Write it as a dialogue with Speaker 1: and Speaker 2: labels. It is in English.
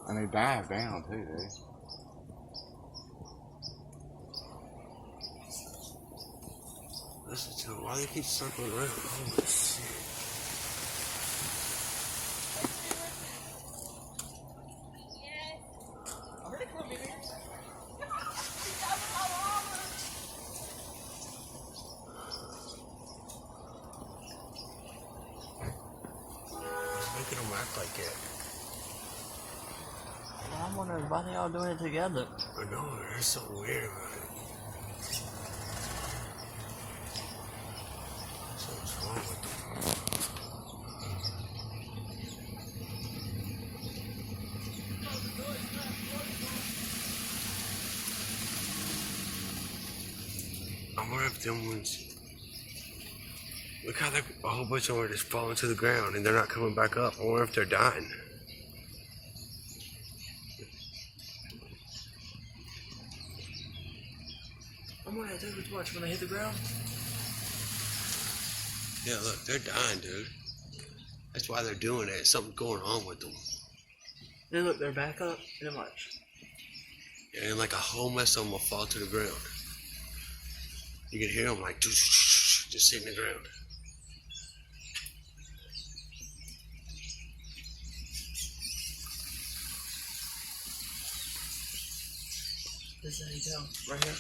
Speaker 1: And they dive down too, dude.
Speaker 2: Listen to them. Why they keep circling around? Holy shit. Making them act like that.
Speaker 3: Well, I'm wondering why they all doing it together.
Speaker 2: I know, there's something weird about it. Something's wrong with them. I wonder if them ones. Look how a whole bunch of them are just falling to the ground and they're not coming back up. I wonder if they're dying.
Speaker 3: I wonder if they was watching when they hit the ground.
Speaker 2: Yeah, look, they're dying, dude. That's why they're doing it. Something's going on with them.
Speaker 3: Then look, they're back up and then watch.
Speaker 2: And like a whole mess of them will fall to the ground. You can hear them like just hitting the ground.
Speaker 3: This is how you tell. Right here.